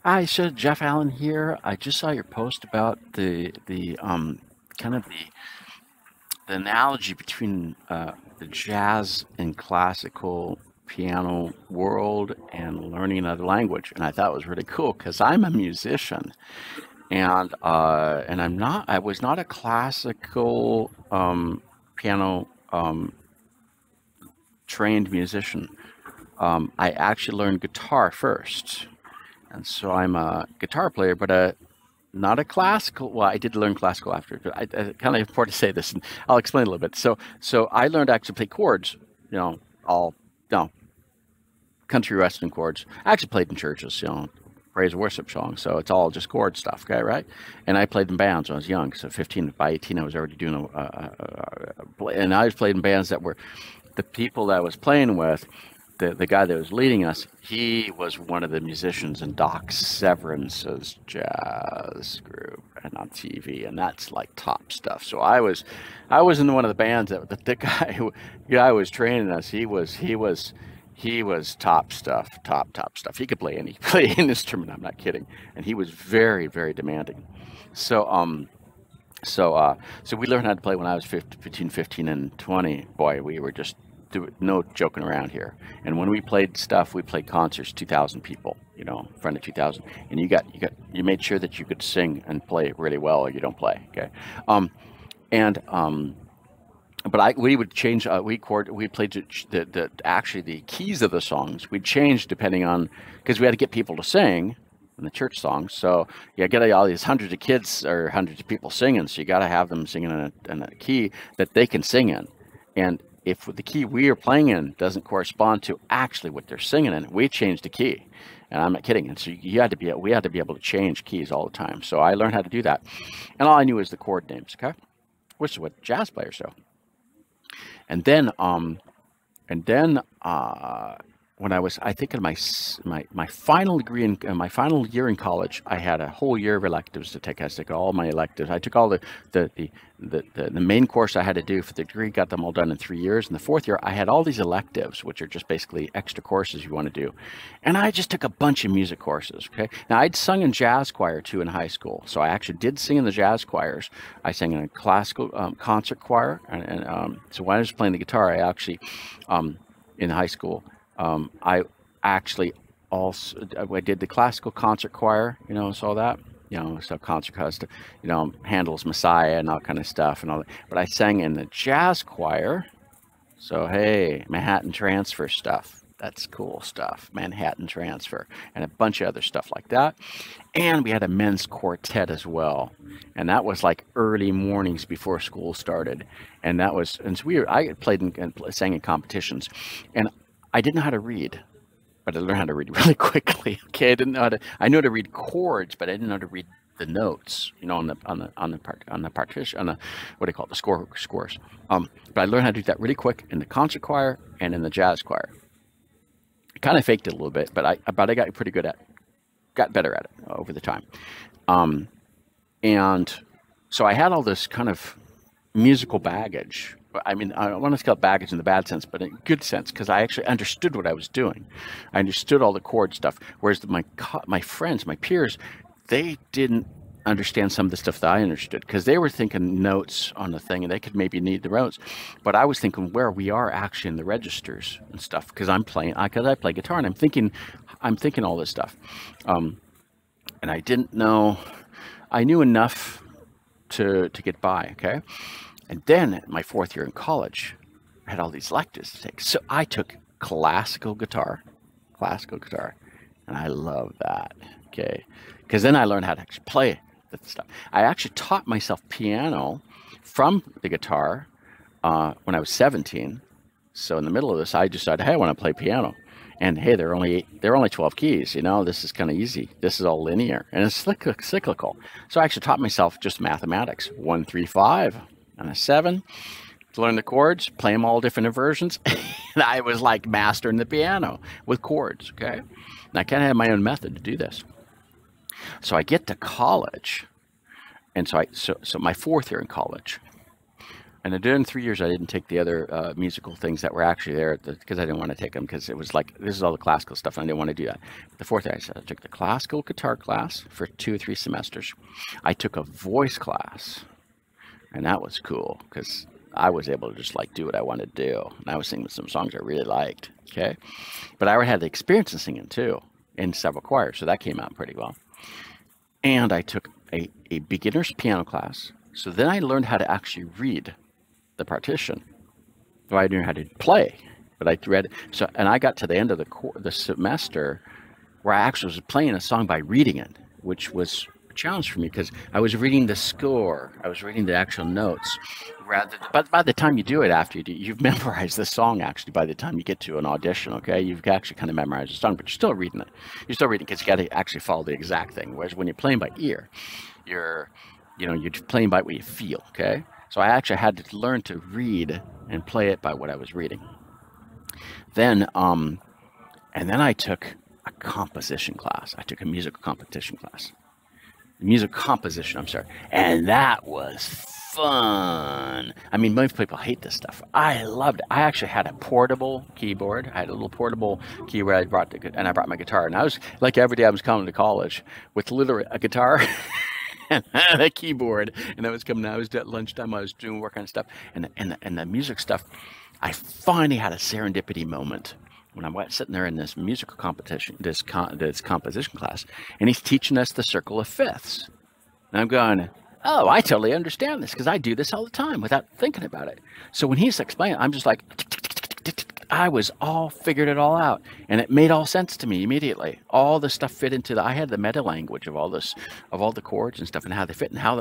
Hi, so Jeff Allen here. I just saw your post about the kind of the analogy between the jazz and classical piano world and learning another language, and I thought it was really cool because I'm a musician and I was not a classical piano trained musician. I actually learned guitar first, and so I'm a guitar player, but not a classical. Well, I did learn classical after. But I kind of important to say this, and I'll explain a little bit. So I learned to actually play chords. You know, all no country western chords. I actually played in churches. Praise and worship songs. So it's all just chord stuff. Okay, right? And I played in bands when I was young. So 15 by 18, I was already doing and I was playing in bands that were the people that I was playing with, the guy that was leading us, he was one of the musicians in Doc Severance's jazz group and on TV, and that's like top stuff. So I was in one of the bands that the guy was training us. He was top stuff, top stuff. He could play play any instrument. I'm not kidding, and he was very very demanding. So so we learned how to play when I was between 15 and 20. Boy, we were just no joking around here. And when we played stuff, we played concerts, 2,000 people, in front of 2,000. And you made sure that you could sing and play really well, or you don't play. Okay. And but we would change. We played actually the keys of the songs. We'd change depending on because we had to get people to sing in the church songs. So you got all these hundreds of kids or hundreds of people singing. So you got to have them singing in a key that they can sing in. And if the key we are playing in doesn't correspond to actually what they're singing in, we change the key. And I'm not kidding. And so we had to be able to change keys all the time. So I learned how to do that. And all I knew was the chord names, okay? Which is what jazz players do. And then when I think in my final degree in my final year in college, I had a whole year of electives to take. I took all my electives. I took all the main course I had to do for the degree, got them all done in 3 years. In the fourth year, I had all these electives, which are just basically extra courses you want to do. And I just took a bunch of music courses. Okay, now I'd sung in jazz choir too in high school, so I actually did sing in the jazz choirs. I sang in a classical concert choir, and so when I was playing the guitar, I actually in high school. I actually also I did the classical concert choir, saw that, so concert custom, Handel's Messiah and all kind of stuff and all that. But I sang in the jazz choir. So hey, Manhattan Transfer stuff. That's cool stuff. Manhattan Transfer and a bunch of other stuff like that. And we had a men's quartet as well. And that was like early mornings before school started. And so I played and sang in competitions. And I didn't know how to read, but I learned how to read really quickly. Okay, I knew how to read chords, but I didn't know how to read the notes. On the partition, on the what do you call it, the scores. But I learned how to do that really quick in the concert choir and in the jazz choir. I kind of faked it a little bit, but I got pretty good got better at it over the time. And so I had all this kind of musical baggage. I mean, I don't want to call it baggage in the bad sense, but in a good sense, because I actually understood what I was doing. I understood all the chord stuff, whereas my friends, my peers, they didn't understand some of the stuff that I understood because they were thinking notes on the thing and they could maybe need the notes. But I was thinking where we are actually in the registers and stuff because I play guitar and I'm thinking all this stuff. And I didn't know, I knew enough to get by, okay? And then at my fourth year in college, I had all these electives to take. So I took classical guitar, and I love that, okay? Because then I learned how to actually play that stuff. I actually taught myself piano from the guitar when I was 17. So in the middle of this, I decided, hey, I want to play piano. And hey, there are only 12 keys. This is kind of easy. This is all linear and it's cyclical. So I actually taught myself just mathematics: 1, 3, 5. And a 7 to learn the chords, play them all different versions. And I was like mastering the piano with chords, okay? And I kind of had my own method to do this. So I get to college, and so my fourth year in college, And then during 3 years, I didn't take the other musical things that were actually there because I didn't want to take them because it was like, this is all the classical stuff and I didn't want to do that. The fourth year, I took the classical guitar class for 2 or 3 semesters. I took a voice class, and that was cool because I was able to just like do what I wanted to do. And I was singing some songs I really liked, okay? But I already had the experience in singing too in several choirs, so that came out pretty well. And I took a beginner's piano class. So then I learned how to actually read the partition. So I knew how to play, but I read. So, and I got to the end of the semester where I actually was playing a song by reading it, which was a challenge for me because I was reading the score, I was reading the actual notes. But by the time you do it, after you've memorized the song. Actually, by the time you get to an audition, okay, you've actually kind of memorized the song, but you're still reading it. You're still reading because you got to actually follow the exact thing. Whereas when you're playing by ear, you're playing by what you feel, okay? So I actually had to learn to read and play it by what I was reading. Then, and then I took a composition class. I took a musical composition class. Music composition, I'm sorry. And that was fun. I mean, most people hate this stuff. I loved it. I actually had a portable keyboard. I had a little portable keyboard. I brought my guitar. And I was, like every day I was coming to college with literally a guitar and a keyboard, and I was coming. I was at lunchtime. I was doing work on stuff, and the music stuff. I finally had a serendipity moment when I was sitting there in this musical competition, this composition class, and he's teaching us the circle of fifths. And I'm going, oh, I totally understand this because I do this all the time without thinking about it. So when he's explaining, I'm just like, I was all figured it all out, and it made all sense to me immediately. All the stuff fit into I had the meta language of all this, of all the chords and stuff, and how they fit, and how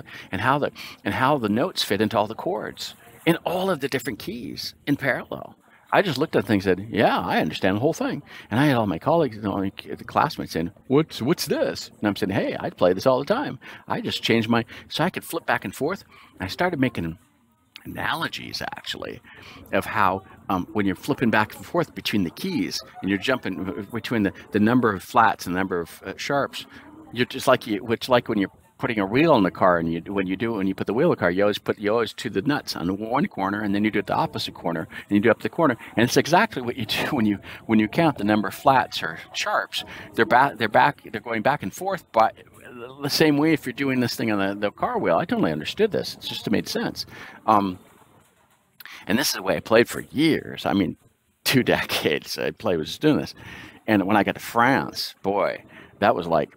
the notes fit into all the chords in all of the different keys in parallel. I just looked at things and said, yeah, I understand the whole thing. And I had all my colleagues, the classmates saying, what's this? And I'm saying, hey, I play this all the time. I just changed so I could flip back and forth. I started making analogies actually of how when you're flipping back and forth between the keys and you're jumping between the number of flats and the number of sharps, you're just like when you're putting a wheel in the car, and when you put the wheel in the car, you always to the nuts on one corner, and then you do it the opposite corner, and you do up the corner, and it's exactly what you do when you count the number of flats or sharps. They're going back and forth, but the same way if you're doing this thing on the car wheel. I totally understood this. It just made sense. And this is the way I played for years. I mean, 2 decades I was doing this. And when I got to France, boy, that was like,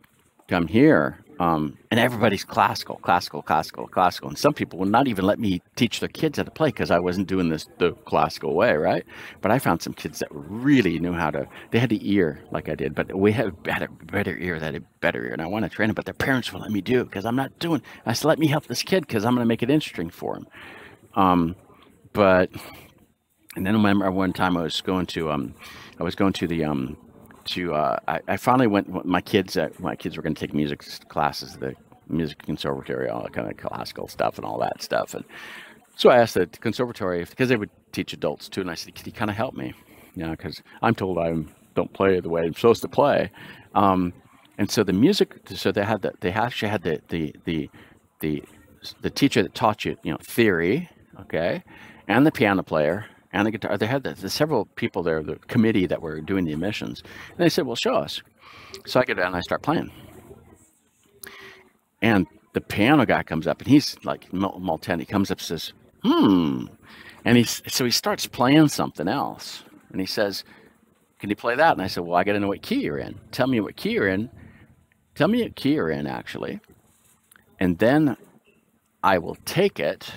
come here. And everybody's classical. And some people will not even let me teach their kids how to play because I wasn't doing this the classical way, right? But I found some kids that really knew they had the ear like I did, but we had a better ear, and I want to train them, but their parents won't let me do it because I'm not doing. I said, let me help this kid because I'm going to make it interesting for him. And then I remember one time I finally went. My kids were going to take music classes, the music conservatory, all that kind of classical stuff and all that stuff. And so I asked the conservatory because they would teach adults too, and I said, "Can you kind of help me?" Because I'm told I don't play the way I'm supposed to play. And so the music, so they actually had the teacher that taught you, theory, okay, and the piano player. And the guitar, they had the several people there, the committee that were doing the admissions. And they said, well, show us. So I get down and I start playing. And the piano guy comes up, and he's like Malten. He comes up and says, And he starts playing something else. And he says, can you play that? And I said, well, I got to know what key you're in. Tell me what key you're in. Tell me what key you're in, actually. And then I will take it,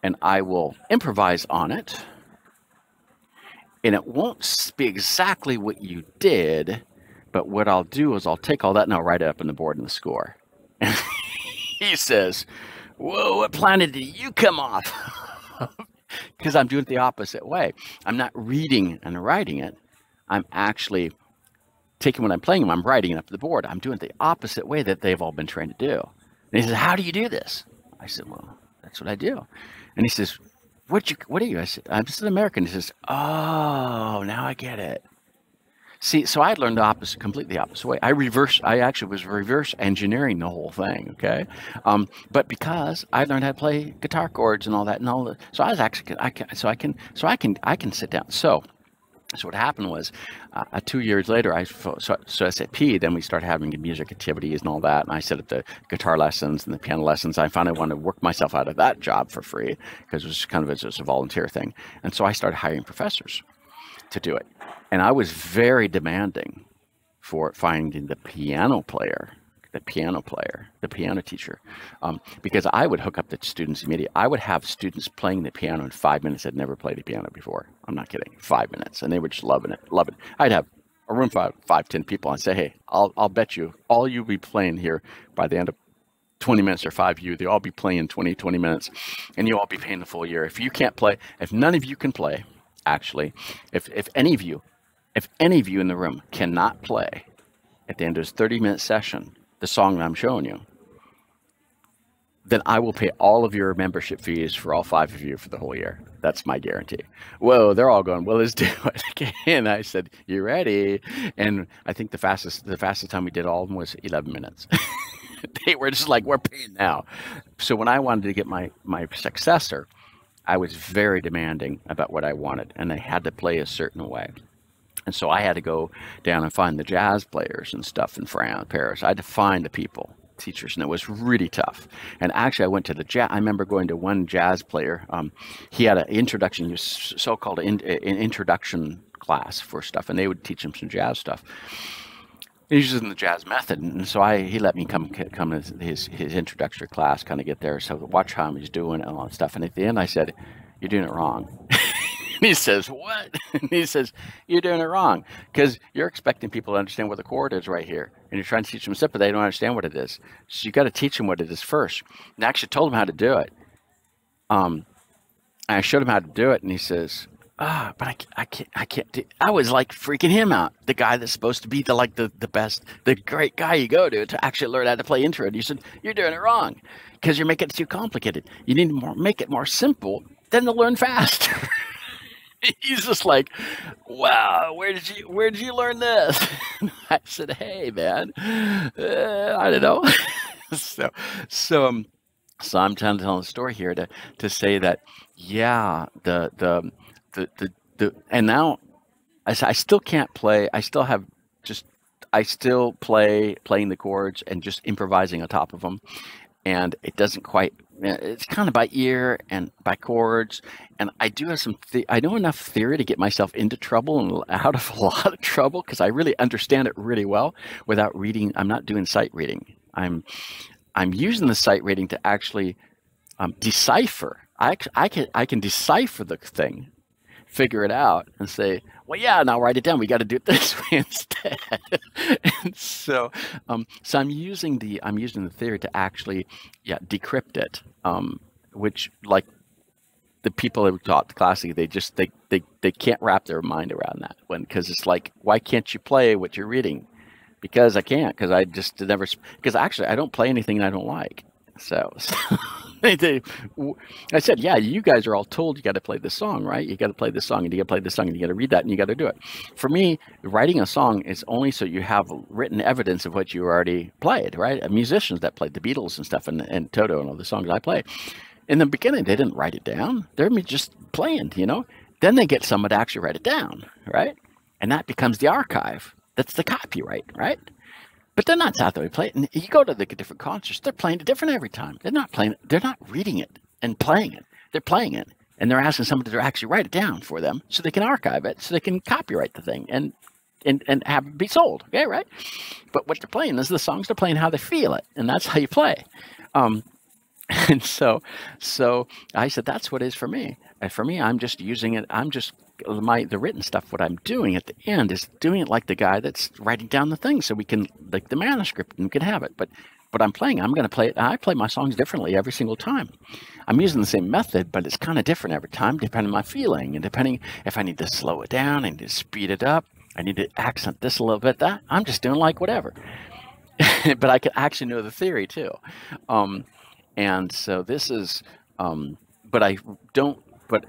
and I will improvise on it, and it won't be exactly what you did, but what I'll do is I'll take all that and I'll write it up on the board in the score. And he says, whoa, what planet did you come off? Because I'm doing it the opposite way. I'm not reading and writing it. I'm actually taking what I'm playing, I'm writing it up the board. I'm doing it the opposite way that they've all been trained to do. And he says, how do you do this? I said, well, that's what I do. And he says, what are you? I said, I'm just an American. He says, oh, now I get it. See, so I learned the opposite, completely opposite way. I actually was reverse engineering the whole thing. Okay, but because I learned how to play guitar chords and all that, and all that, so I was actually, I can sit down. So what happened was, 2 years later, so SAP. Then we started having music activities and all that, and I set up the guitar lessons and the piano lessons. I finally wanted to work myself out of that job for free because it was kind of just a volunteer thing, and so I started hiring professors to do it. And I was very demanding for finding the piano teacher, because I would hook up the students immediately. I would have students playing the piano in 5 minutes that never played the piano before. I'm not kidding, 5 minutes, and they were just loving it. I'd have a room for 5, 10 people, and say, hey, I'll bet you all you'll be playing here by the end of 20 minutes, or 5 of you, they'll all be playing 20 minutes, and you'll all be paying the full year. If you can't play, if none of you can play, actually, if any of you in the room cannot play at the end of this 30-minute session the song that I'm showing you, then I will pay all of your membership fees for all 5 of you for the whole year. That's my guarantee. Whoa, they're all going, well, let's do it again. I said, you ready? And I think the fastest time we did all of them was 11 minutes. They were just like, we're paying now. So when I wanted to get my successor, I was very demanding about what I wanted, and they had to play a certain way. And so I had to go down and find the jazz players and stuff in France, Paris. I had to find the people, teachers, and it was really tough. And actually, I went to the jazz. I remember going to one jazz player. He had an introduction, so-called an introduction class for stuff, and they would teach him some jazz stuff. He's using the jazz method, and so he let me come to his introductory class, kind of get there, so watch how he's doing and all that stuff. And at the end, I said, "You're doing it wrong." And he says, "What?" And he says, "You're doing it wrong because you're expecting people to understand what the chord is right here, and you're trying to teach them stuff, but they don't understand what it is. So you got to teach them what it is first." And I actually told him how to do it. I showed him how to do it, and he says, but I can't do. I was like freaking him out. The guy that's supposed to be the best, the great guy you go to actually learn how to play intro. And you said, "You're doing it wrong because you're making it too complicated. You need to make it more simple. Then they'll learn fast." He's just like, "Wow, where did you learn this?" And I said, "Hey, man, I don't know." so I'm trying to tell a story here to say that, yeah, the and now I still can't play. I still playing the chords and just improvising on top of them, and it doesn't quite. It's kind of by ear and by chords, and I do have I know enough theory to get myself into trouble and out of a lot of trouble because I really understand it really well without reading. I'm not doing sight reading. I'm using the sight reading to actually decipher. I can decipher the thing, figure it out, and say, "Well, yeah, now write it down. We got to do it this way instead." And so I'm using the theory to actually, decrypt it, which, like the people who taught classically, they can't wrap their mind around that one, because it's like, why can't you play what you're reading? Because I can't, because I just never, because actually I don't play anything I don't like. So I said, yeah, you guys are all told you got to play this song, right? You got to play this song, and you got to play this song, and you got to read that, and you got to do it. For me, writing a song is only so you have written evidence of what you already played, right? Musicians that played the Beatles and stuff, and Toto and all the songs I play. In the beginning, they didn't write it down. They're just playing, Then they get someone to actually write it down, right? And that becomes the archive. That's the copyright, right? But they're not how they play it. And you go to the different concerts, they're playing it different every time. They're not playing it. They're not reading it and playing it. They're playing it. And they're asking somebody to actually write it down for them so they can archive it, so they can copyright the thing and have it be sold. Okay, right? But what they're playing is the songs they're playing, how they feel it. And that's how you play. And so I said, that's what it is for me. And for me, I'm just using it. The written stuff, what I'm doing at the end is doing it like the guy that's writing down the thing, so we can, like the manuscript, and we can have it. But I'm going to play it. I play my songs differently every single time. I'm using the same method, but it's kind of different every time, depending on my feeling, and depending if I need to slow it down, I need to speed it up, I need to accent this a little bit, that I'm just doing like whatever. But I can actually know the theory too. And so this is, but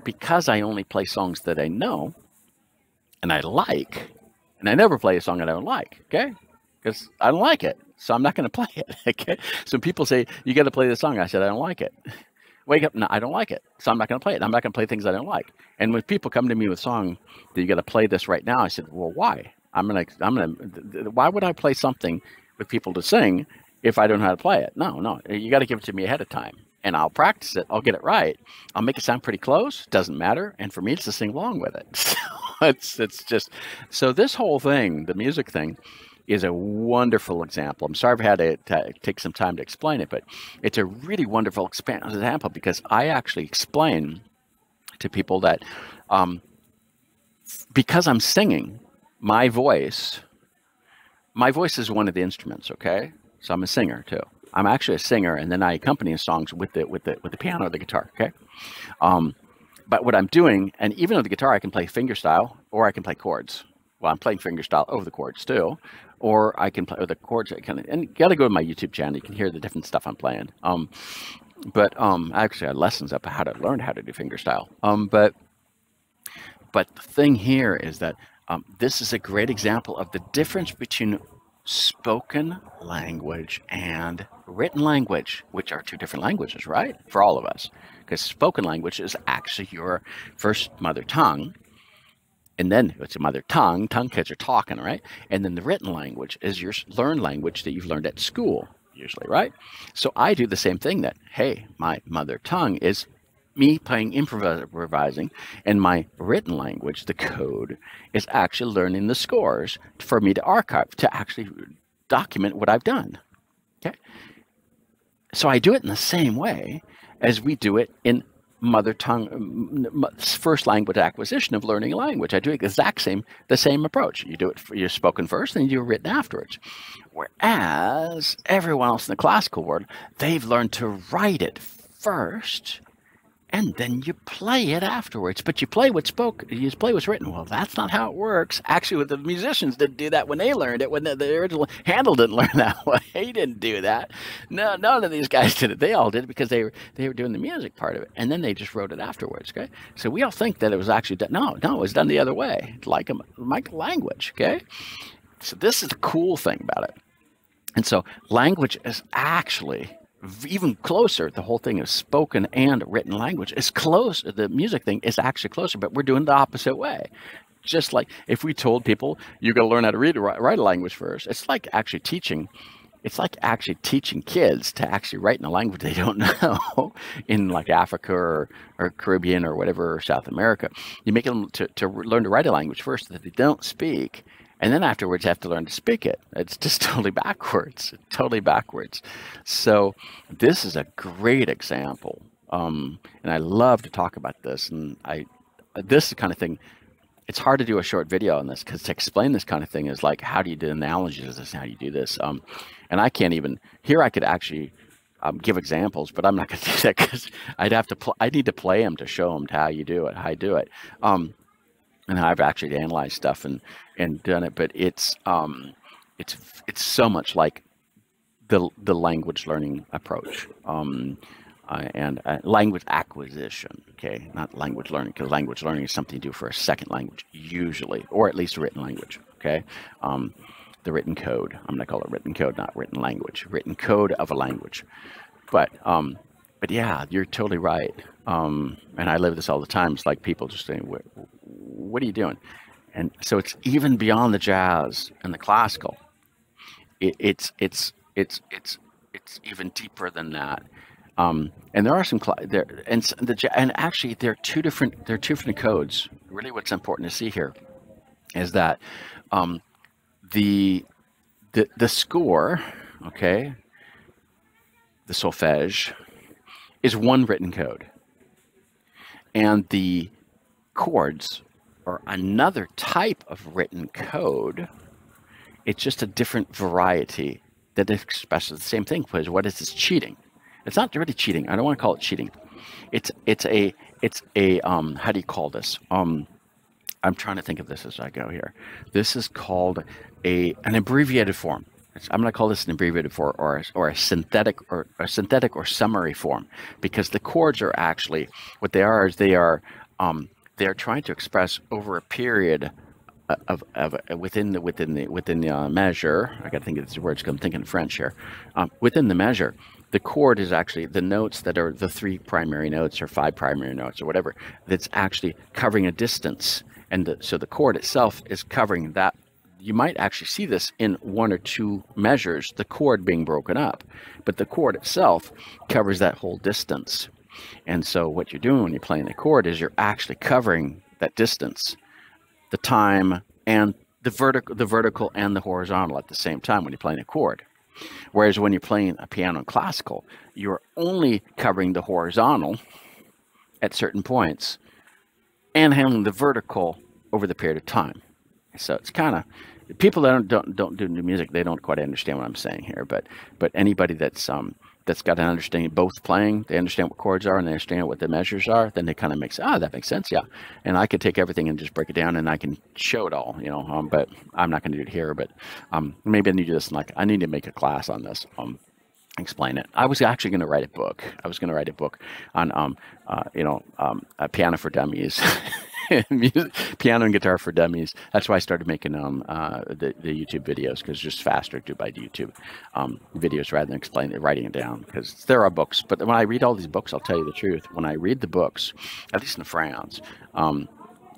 because I only play songs that I know and I like, And I never play a song I don't like, okay? Because I don't like it. So I'm not going to play it, okay? So people say, you got to play this song. I said, I don't like it. Wake up, no, I don't like it. So I'm not going to play it. I'm not going to play things I don't like. And when people come to me with a song that you got to play this right now, I said, well, why? Why would I play something with people to sing if I don't know how to play it? No, you got to give it to me ahead of time. And I'll practice it. I'll get it right. I'll make it sound pretty close. Doesn't matter. And for me, it's to sing along with it. So it's just, so this whole thing, the music thing, is a wonderful example. I'm sorry I've had to take some time to explain it, but it's a really wonderful example because I actually explain to people that because I'm singing, my voice is one of the instruments, okay? So I'm a singer too. I'm actually a singer, and then I accompany songs with the piano or the guitar, okay? But what I'm doing, and even with the guitar, I can play fingerstyle or I can play chords. Well, I'm playing fingerstyle over the chords too, or I can play with the chords. And you got to go to my YouTube channel. You can hear the different stuff I'm playing. But I actually had lessons up how to learn how to do fingerstyle. But the thing here is that this is a great example of the difference between spoken language and written language, which are two different languages, right? For all of us, because spoken language is actually your first mother tongue. And then it's a mother tongue kids are talking, right? And then the written language is your learned language that you've learned at school, usually, right? So I do the same thing that, hey, my mother tongue is me playing improvising, and my written language, the code, is actually learning the scores for me to archive, to actually document what I've done, okay? So I do it in the same way as we do it in mother tongue, first language acquisition of learning a language. I do the same approach. You do it for your spoken first, and you do written afterwards. Whereas everyone else in the classical world, they've learned to write it first, and then you play it afterwards. But you play what's written. Well, that's not how it works. Actually, the musicians didn't do that when they learned it. When the original Handel didn't learn that way. He didn't do that. No, none of these guys did it. They all did it because they were doing the music part of it, and then they just wrote it afterwards. Okay, so we all think that it was actually done. No, it was done the other way, like a language. Okay, so this is the cool thing about it. And so language is actually even closer. The whole thing is spoken and written language is close. The music thing is actually closer, but we're doing the opposite way. Just like if we told people you got to learn how to write a language first, it's like actually teaching. It's like actually teaching kids to actually write in a language they don't know in like Africa or Caribbean or whatever, or South America. You make them to learn to write a language first that they don't speak. And then afterwards, you have to learn to speak it. It's just totally backwards, So this is a great example. And I love to talk about this. And this is the kind of thing, it's hard to do a short video on this because to explain this kind of thing is like, how do you do analogies of this? How do you do this? And I can't even, here I could actually give examples, but I'm not going to do that because I need to play them to show them how you do it, how I do it. And I've actually analyzed stuff and done it, but it's so much like the language learning approach and language acquisition. Okay, not language learning, because language learning is something you do for a second language usually, or at least a written language. Okay, the written code. I'm going to call it written code, not written language. Written code of a language, but yeah, you're totally right. And I live this all the time. It's like people just saying, what are you doing? And so it's even beyond the jazz and the classical. It's even deeper than that. And there are some and actually there are two different codes. Really, what's important to see here is that the score, okay, the solfege, is one written code, and the chords are another type of written code. It's just a different variety that expresses the same thing. Because what is this? Cheating? It's not really cheating. I don't want to call it cheating. It's a how do you call this? I'm trying to think of this as I go here. This is called an abbreviated form. I'm going to call this an abbreviated form or a synthetic or summary form, because the chords are actually what they are is they're trying to express over a period within the measure. I got to think of these words because I'm thinking French here. Within the measure, the chord is actually the notes that are the 3 primary notes or 5 primary notes or whatever. That's actually covering a distance, and so the chord itself is covering that. You might actually see this in 1 or 2 measures, the chord being broken up, but the chord itself covers that whole distance. And so what you're doing when you're playing the chord is you're actually covering that distance, the time, and the vertical and the horizontal at the same time when you're playing a chord. Whereas when you're playing a piano and classical, you're only covering the horizontal at certain points and handling the vertical over the period of time. So it's kind of, people that don't do new music, they don't quite understand what I'm saying here. But anybody that's got an understanding of both playing, they understand what chords are and they understand what the measures are, then they kind of that makes sense, yeah. And I could take everything and just break it down and I can show it all, but I'm not going to do it here. But maybe I need to do this, I need to make a class on this. Explain it. I was actually going to write a book. I was going to write a book on, a piano for dummies. Piano and guitar for dummies. That's why I started making the YouTube videos, because it's just faster to do by YouTube videos rather than writing it down, because there are books. But when I read all these books, I'll tell you the truth. When I read the books, at least in France,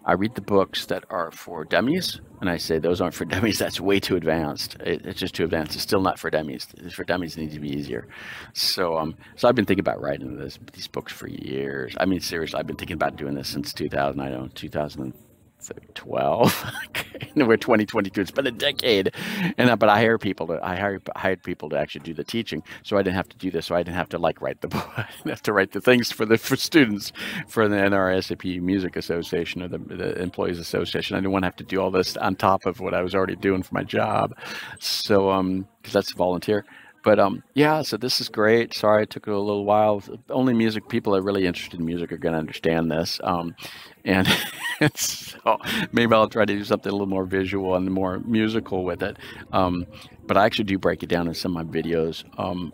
I read the books that are for dummies, and I say those aren't for dummies. That's way too advanced. It's just too advanced. It's still not for dummies. For dummies, it needs to be easier. So I've been thinking about writing these books for years. I mean, seriously, I've been thinking about doing this since 2012. Okay. We're 2022. It's been a decade, but I hired people to actually do the teaching, so I didn't have to do this. So I didn't have to write the book. I didn't have to write the things for students for the NRSAP Music Association or the Employees Association. I didn't want to have to do all this on top of what I was already doing for my job. So because that's volunteer. But yeah, so this is great. Sorry it took a little while. Only people that are really interested in music are going to understand this. And so maybe I'll try to do something a little more visual and more musical with it. But I actually do break it down in some of my videos.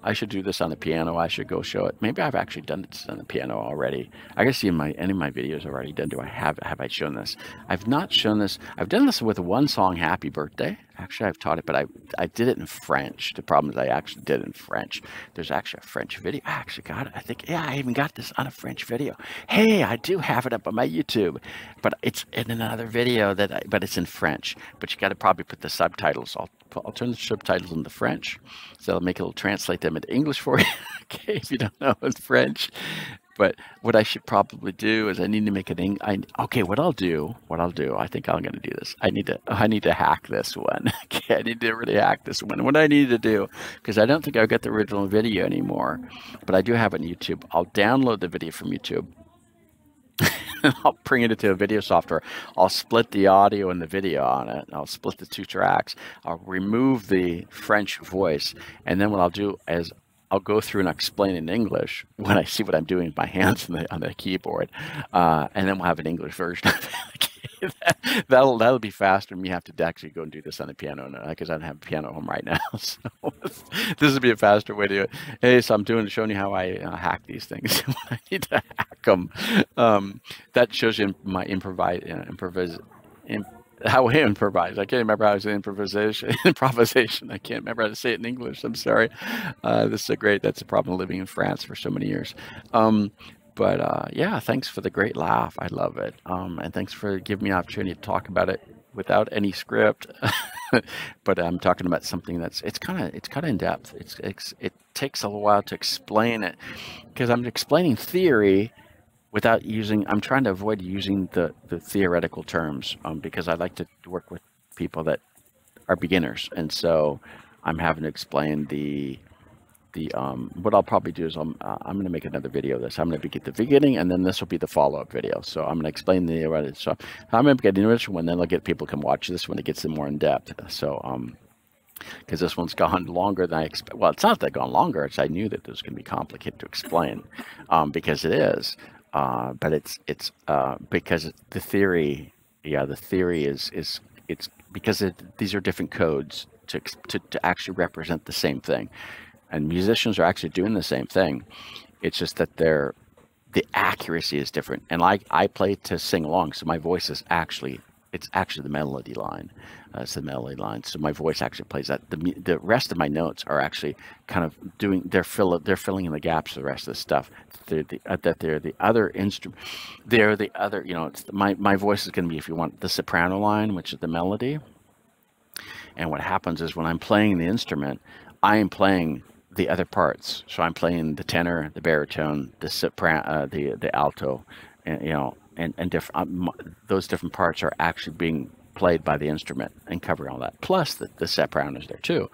I should do this on the piano. I should go show it. Maybe I've actually done this on the piano already. I can see any of my videos I've already done. Have I shown this? I've not shown this. I've done this with one song, Happy Birthday. Actually, I've taught it, but I did it in French. The problem is I actually did it in French. There's actually a French video. I actually got it. I think, yeah, I even got this on a French video. Hey, I do have it up on my YouTube, but it's in another video but it's in French. But you got to probably put the subtitles. I'll turn the subtitles into French, so it'll translate them into English for you. Okay, if you don't know it's French. But what I should probably do is I need to make what I'll do, I think I'm going to do this. I need to hack this one. Okay, I need to really hack this one. What I need to do, because I don't think I've got the original video anymore, but I do have it on YouTube. I'll download the video from YouTube. I'll bring it into a video software. I'll split the audio and the video on it. I'll split the 2 tracks. I'll remove the French voice. And then what I'll do is I'll go through and explain in English when I see what I'm doing with my hands on the keyboard. And then we'll have an English version of it. That'll be faster than me have to actually go and do this on the piano, because I don't have a piano at home right now. So this would be a faster way to do it. Hey, so I'm showing you how I hack these things. I need to hack them. That shows you my how I improvise. I can't remember how I say improvisation. I can't remember how to say it in English. I'm sorry. That's a problem of living in France for so many years. But yeah, thanks for the great laugh. I love it. And thanks for giving me an opportunity to talk about it without any script. But I'm talking about something it's kind of in depth. It takes a little while to explain it, because I'm explaining theory without I'm trying to avoid using the theoretical terms, because I like to work with people that are beginners. And so I'm having to explain what I'll probably do is I'm going to make another video of this. I'm going to get the beginning, and then this will be the follow-up video. So I'm going to explain so I'm going to get the initial one, then I'll get people to come watch this when it gets more in depth. So because this one's gone longer than I expect. Well, it's not that gone longer. I knew that this was going to be complicated to explain, because it is. But it's because the theory is it's because these are different codes to actually represent the same thing. And musicians are actually doing the same thing. It's just that the accuracy is different. And I play to sing along, so my voice is actually it's actually the melody line. It's the melody line. So my voice actually plays that. The rest of my notes are actually kind of doing. They're filling in the gaps of the rest of the stuff. They're the other instrument. They're the other. It's my voice is going to be, if you want, the soprano line, which is the melody. And what happens is when I'm playing the instrument, I am playing the other parts. So I'm playing the tenor, the baritone, the soprano, the alto, and those different parts are actually being played by the instrument and covering all that. Plus the soprano is there too,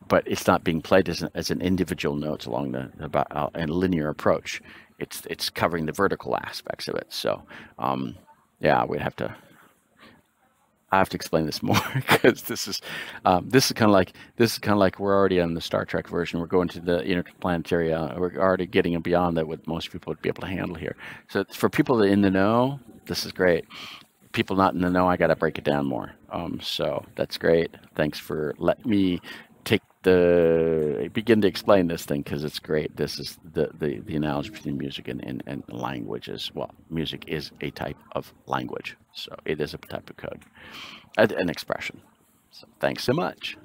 but it's not being played as an individual notes along a linear approach. It's covering the vertical aspects of it. So yeah, I have to explain this more because this is kind of like we're already on the Star Trek version. We're going to the interplanetary. We're already getting beyond that what most people would be able to handle here. So for people that are in the know, this is great. People not in the know, I got to break it down more. So that's great. Thanks for letting me begin to explain this thing, because it's great. This is the analogy between music and language. Well, music is a type of language, so it is a type of code, an expression. So thanks so much.